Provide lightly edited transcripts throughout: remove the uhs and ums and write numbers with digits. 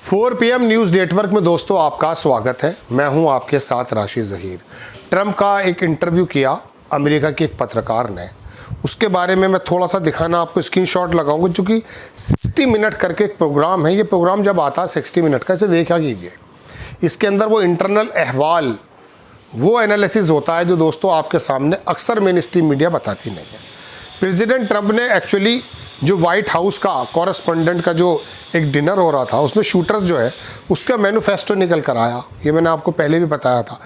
4 PM news network में दोस्तों आपका स्वागत है। मैं हूं आपके साथ राशिद ज़हीर। ट्रंप का एक इंटरव्यू किया अमेरिका के एक पत्रकार ने, उसके बारे में मैं थोड़ा सा दिखाना आपको स्क्रीनशॉट लगाऊंगा, क्योंकि 60 मिनट करके एक प्रोग्राम है। ये प्रोग्राम जब आता है 60 मिनट का, इसे देखा कीजिए। इसके अंदर वो इंटरनल अहवाल, वो एनालिसिस होता है जो दोस्तों आपके सामने अक्सर मेन स्ट्रीम मीडिया बताती नहीं है। प्रेसिडेंट ट्रंप ने एक्चुअली जो वाइट हाउस का कॉरेस्पोंडेंट का जो एक डिनर हो रहा था, उसमें शूटर्स जो है उसका मैनिफेस्टो निकल कर आया। ये मैंने आपको पहले भी बताया था।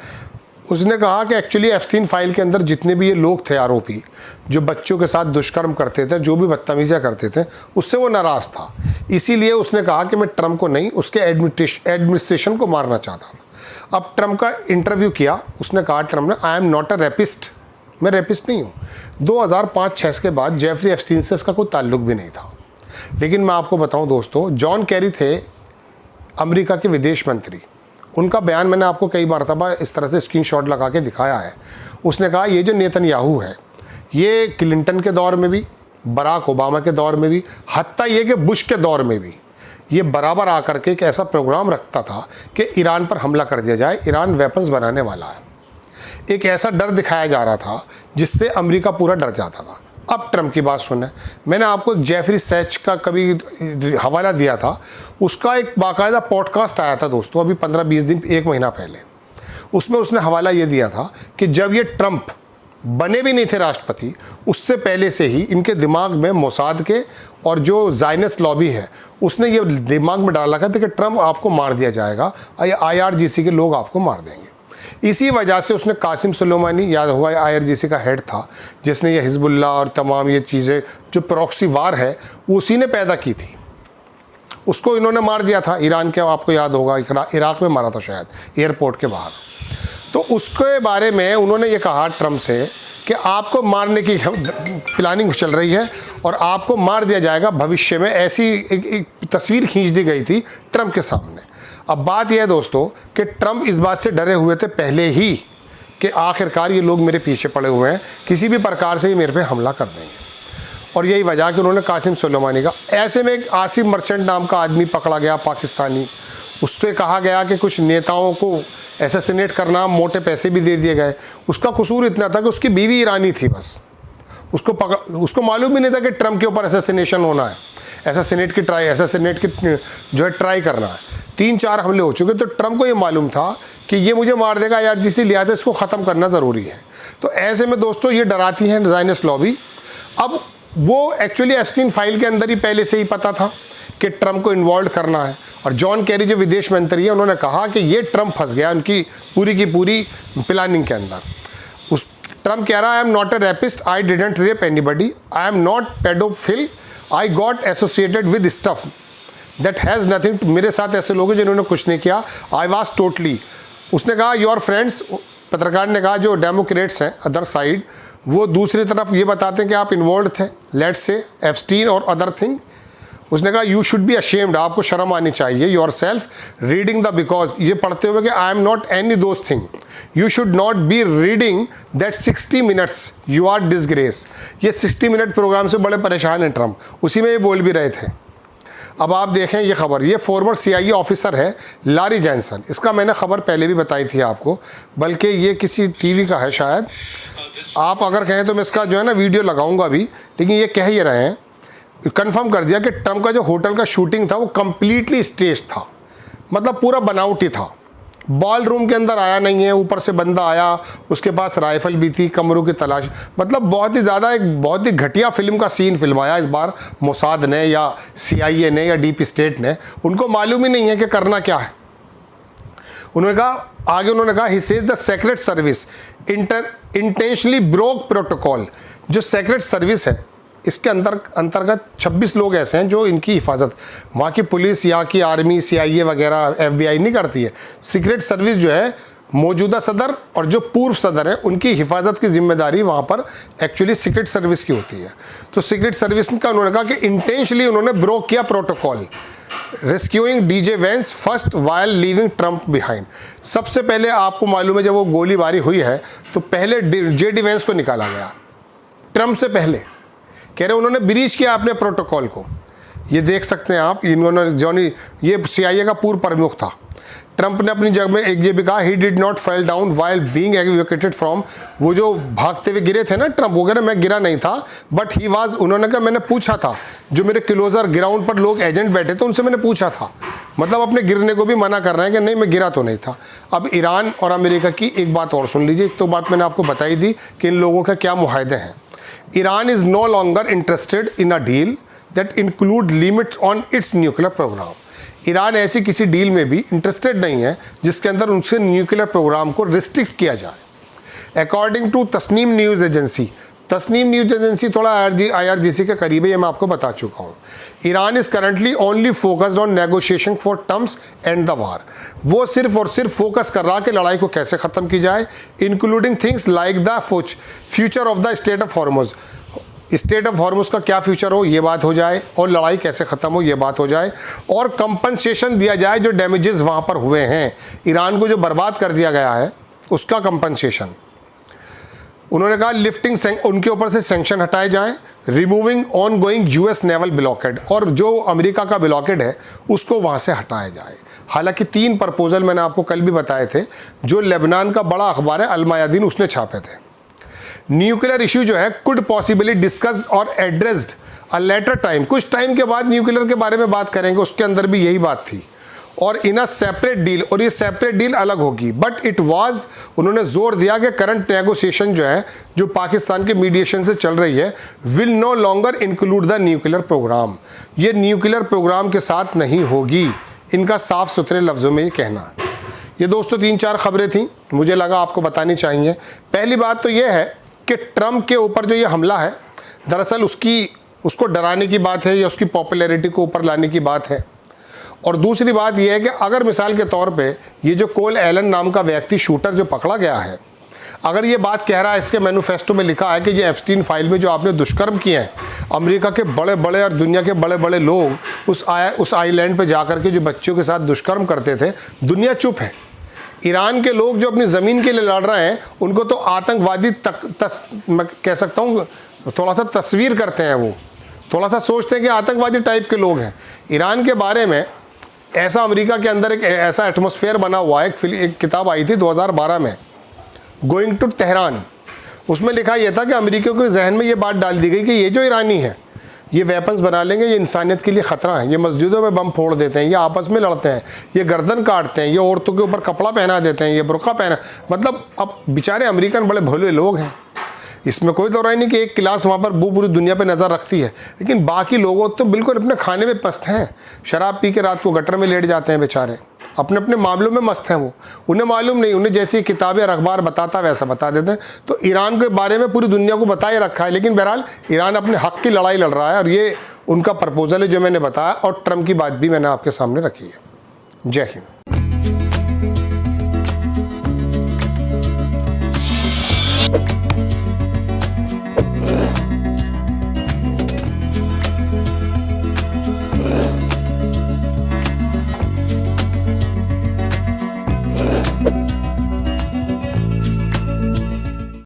उसने कहा कि एक्चुअली एप्स्टीन फाइल के अंदर जितने भी ये लोग थे आरोपी, जो बच्चों के साथ दुष्कर्म करते थे, जो भी बदतमीजियाँ करते थे, उससे वो नाराज़ था। इसीलिए उसने कहा कि मैं ट्रंप को नहीं, उसके एडमिनिस्ट्रेशन को मारना चाहता था। अब ट्रंप का इंटरव्यू किया, उसने कहा ट्रंप ने, आई एम नॉट अ रेपिस्ट, मैं रेपिस्ट नहीं हूँ। 2005-06 के बाद जेफरी एप्स्टीन से इसका कोई ताल्लुक भी नहीं था। लेकिन मैं आपको बताऊं दोस्तों, जॉन कैरी थे अमेरिका के विदेश मंत्री। उनका बयान मैंने आपको कई मरतबा इस तरह से स्क्रीनशॉट लगा के दिखाया है। उसने कहा ये जो नेतन्याहू है, ये क्लिंटन के दौर में भी, बराक ओबामा के दौर में भी, हत्ता ये कि बुश के दौर में भी, ये बराबर आकर के एक ऐसा प्रोग्राम रखता था कि ईरान पर हमला कर दिया जाए, ईरान वेपन्स बनाने वाला है। एक ऐसा डर दिखाया जा रहा था जिससे अमेरिका पूरा डर जाता था। अब ट्रंप की बात सुने, मैंने आपको एक जेफरी सैच का कभी हवाला दिया था, उसका एक बाकायदा पॉडकास्ट आया था दोस्तों, अभी 15-20 दिन, 1 महीना पहले। उसमें उसने हवाला ये दिया था कि जब ये ट्रंप बने भी नहीं थे राष्ट्रपति, उससे पहले से ही इनके दिमाग में मोसाद के और जो ज़ायनिस्ट लॉबी है, उसने ये दिमाग में डाला था कि ट्रंप आपको मार दिया जाएगा, IRGC के लोग आपको मार देंगे। इसी वजह से उसने कासिम सुलेमानी, याद हुआ, IRGC का हेड था, जिसने ये हिजबुल्लाह और तमाम ये चीज़ें जो प्रॉक्सी वार है उसी ने पैदा की थी, उसको इन्होंने मार दिया था। ईरान के, आपको याद होगा, इराक में मारा था शायद, एयरपोर्ट के बाहर। तो उसके बारे में उन्होंने ये कहा ट्रंप से कि आपको मारने की प्लानिंग चल रही है और आपको मार दिया जाएगा भविष्य में। ऐसी एक तस्वीर खींच दी गई थी ट्रंप के सामने। अब बात यह है दोस्तों कि ट्रंप इस बात से डरे हुए थे पहले ही कि आखिरकार ये लोग मेरे पीछे पड़े हुए हैं, किसी भी प्रकार से ये मेरे पे हमला कर देंगे। और यही वजह कि उन्होंने कासिम सुलेमानी का, ऐसे में एक आसिम मर्चेंट नाम का आदमी पकड़ा गया पाकिस्तानी। उससे कहा गया कि कुछ नेताओं को असैसिनेट करना, मोटे पैसे भी दे दिए गए। उसका कसूर इतना था कि उसकी बीवी ईरानी थी, बस उसको मालूम भी नहीं था कि ट्रंप के ऊपर असैसिनेशन होना है, असैसिनेट की जो है ट्राई करना है। 3-4 हमले हो चुके, तो ट्रंप को ये मालूम था कि ये मुझे मार देगा यार, जिसे लिहाजा इसको ख़त्म करना ज़रूरी है। तो ऐसे में दोस्तों ये डराती हैं ज़ायनिस्ट लॉबी। अब वो एक्चुअली एप्स्टीन फाइल के अंदर ही पहले से ही पता था कि ट्रंप को इन्वॉल्व करना है। और जॉन कैरी जो विदेश मंत्री है, उन्होंने कहा कि ये ट्रंप फंस गया उनकी पूरी की पूरी प्लानिंग के अंदर। उस ट्रंप कह रहा है, I am not a rapist, I didn't rape anybody, I am not paedophile, I got associated with stuff that has nothing. मेरे साथ ऐसे लोग हैं जिन्होंने कुछ नहीं किया, आई वाज टोटली। उसने कहा योर फ्रेंड्स, पत्रकार ने कहा जो डेमोक्रेट्स हैं अदर साइड, वो दूसरी तरफ ये बताते हैं कि आप इन्वॉल्व थे, लेट्स से एप्स्टीन और अदर थिंग। उसने कहा यू शुड बी अशेम्ड, आपको शर्म आनी चाहिए, yourself reading the, because ये पढ़ते हुए कि I am not any those thing, you should not be reading that 60 minutes, you are disgrace. ये 60 मिनट प्रोग्राम से बड़े परेशान हैं ट्रंप, उसी में ये बोल भी रहे थे। अब आप देखें ये खबर, ये फॉर्मर CIA ऑफिसर है लारी जैनसन। इसका मैंने खबर पहले भी बताई थी आपको, बल्कि ये किसी TV का है शायद। आप अगर कहें तो मैं इसका जो है ना वीडियो लगाऊंगा भी, लेकिन ये कह ही रहे हैं, कंफर्म कर दिया कि ट्रंप का जो होटल का शूटिंग था वो कम्प्लीटली स्टेज था, मतलब पूरा बनावटी था। बॉल रूम के अंदर आया नहीं है, ऊपर से बंदा आया, उसके पास राइफल भी थी, कमरों की तलाश, मतलब बहुत ही ज़्यादा एक बहुत ही घटिया फिल्म का सीन फिल्माया इस बार मोसाद ने या CIA ने या डीप स्टेट ने। उनको मालूम ही नहीं है कि करना क्या है। उन्होंने कहा he says the secret service intentionally broke protocol. जो सीक्रेट सर्विस है, इसके अंतर्गत 26 लोग ऐसे हैं जो इनकी हिफाजत, वहाँ की पुलिस, यहाँ की आर्मी, CIA वगैरह, FBI नहीं करती है। सीक्रेट सर्विस जो है, मौजूदा सदर और जो पूर्व सदर है, उनकी हिफाजत की जिम्मेदारी वहाँ पर एक्चुअली सीक्रेट सर्विस की होती है। तो सीक्रेट सर्विस का उन्होंने कहा कि इंटेंशनली उन्होंने ब्रोक किया protocol, rescuing DJ Vance first while leaving Trump behind. सबसे पहले आपको मालूम है जब वो गोलीबारी हुई है तो पहले JD वेंस को निकाला गया, ट्रंप से पहले। कह रहे उन्होंने ब्रीच किया अपने प्रोटोकॉल को। ये देख सकते हैं आप, इन्होंने जॉनी, ये CIA का पूर्व प्रमुख था। ट्रंप ने अपनी जगह में एक ये भी कहा, he did not fell down while being evacuated from, वो जो भागते हुए गिरे थे ना ट्रंप वगैरह, मैं गिरा नहीं था, बट ही वाज, उन्होंने कहा मैंने पूछा था, जो मेरे क्लोजर ग्राउंड पर लोग एजेंट बैठे थे उनसे मैंने पूछा था, मतलब अपने गिरने को भी मना कर रहे हैं कि नहीं मैं गिरा तो नहीं था। अब ईरान और अमेरिका की एक बात और सुन लीजिए, एक तो बात मैंने आपको बताई दी कि इन लोगों का क्या मुआहदे हैं। Iran is no longer interested in a deal that include limits on its nuclear programme. Iran ऐसी किसी डील में भी इंटरेस्टेड नहीं है जिसके अंदर उनसे न्यूक्लियर प्रोग्राम को रिस्ट्रिक्ट किया जाए। According to Tasnim news agency, Tasnim news agency थोड़ा IRGC के करीब है, ये मैं आपको बता चुका हूँ। Iran is currently only focused on negotiation for terms and the war. वो सिर्फ और सिर्फ फोकस कर रहा है कि लड़ाई को कैसे ख़त्म की जाए, including things like the future of the state of Hormuz. State of Hormuz का क्या फ्यूचर हो ये बात हो जाए, और लड़ाई कैसे ख़त्म हो ये बात हो जाए, और कंपनसेशन दिया जाए जो डैमेजेस वहाँ पर हुए हैं, ईरान को जो बर्बाद कर दिया गया है उसका कंपनसेशन। उन्होंने कहा लिफ्टिंग, उनके ऊपर से सैंक्शन हटाए जाएं, removing on going US naval blockade, और जो अमेरिका का ब्लॉकेड है उसको वहाँ से हटाया जाए। हालांकि 3 प्रपोजल मैंने आपको कल भी बताए थे, जो लेबनान का बड़ा अखबार है अल मयादीन उसने छापे थे। न्यूक्लियर इशू जो है कुड पॉसिबली डिस्कस्ड और एड्रेस्ड अ लेटर टाइम, कुछ टाइम के बाद न्यूक्लियर के बारे में बात करेंगे, उसके अंदर भी यही बात थी, और इन अ सेपरेट डील, और ये सेपरेट डील अलग होगी। बट इट वाज, उन्होंने जोर दिया कि करंट नेगोशिएशन जो है, जो पाकिस्तान के मीडिएशन से चल रही है, will no longer include the nuclear programme, ये न्यूक्लियर प्रोग्राम के साथ नहीं होगी, इनका साफ सुथरे लफ्ज़ों में ये कहना। ये दोस्तों 3-4 खबरें थी, मुझे लगा आपको बतानी चाहिए। पहली बात तो ये है कि ट्रंप के ऊपर जो ये हमला है, दरअसल उसको डराने की बात है या उसकी पॉपुलैरिटी को ऊपर लाने की बात है। और दूसरी बात यह है कि अगर मिसाल के तौर पे ये जो कोल एलन नाम का व्यक्ति शूटर जो पकड़ा गया है, अगर ये बात कह रहा है, इसके मैनिफेस्टो में लिखा है कि ये एप्स्टीन फाइल में जो आपने दुष्कर्म किए हैं, अमेरिका के बड़े बड़े और दुनिया के बड़े बड़े लोग उस आइलैंड पे जा कर के जो बच्चों के साथ दुष्कर्म करते थे, दुनिया चुप है। ईरान के लोग जो अपनी ज़मीन के लिए लड़ रहे हैं, उनको तो आतंकवादी मैं कह सकता हूँ, थोड़ा सा तस्वीर करते हैं, वो थोड़ा सा सोचते हैं कि आतंकवादी टाइप के लोग हैं। ईरान के बारे में ऐसा अमेरिका के अंदर एक ऐसा एटमॉस्फेयर बना हुआ है। एक किताब आई थी 2012 में, गोइंग टू तेहरान, उसमें लिखा यह था कि अमेरिका के जहन में ये बात डाल दी गई कि ये जो ईरानी है ये वेपन्स बना लेंगे, ये इंसानियत के लिए ख़तरा है, ये मस्जिदों में बम फोड़ देते हैं, ये आपस में लड़ते हैं, ये गर्दन काटते हैं, ये औरतों के ऊपर कपड़ा पहना देते हैं, ये बुर्का पहना, मतलब अब बेचारे अमेरिकन बड़े भोले लोग हैं, इसमें कोई दौराई नहीं कि एक क्लास वहाँ पर पूरी दुनिया पे नज़र रखती है, लेकिन बाकी लोग तो बिल्कुल अपने खाने में पस्त हैं, शराब पी के रात को गटर में लेट जाते हैं बेचारे, अपने अपने मामलों में मस्त हैं वो, उन्हें मालूम नहीं, उन्हें जैसी किताबें और अखबार बताता वैसा बता देते हैं। तो ईरान के बारे में पूरी दुनिया को बताए रखा है, लेकिन बहरहाल ईरान अपने हक़ की लड़ाई लड़ रहा है, और ये उनका प्रपोजल है जो मैंने बताया, और ट्रंप की बात भी मैंने आपके सामने रखी है। जय हिंद।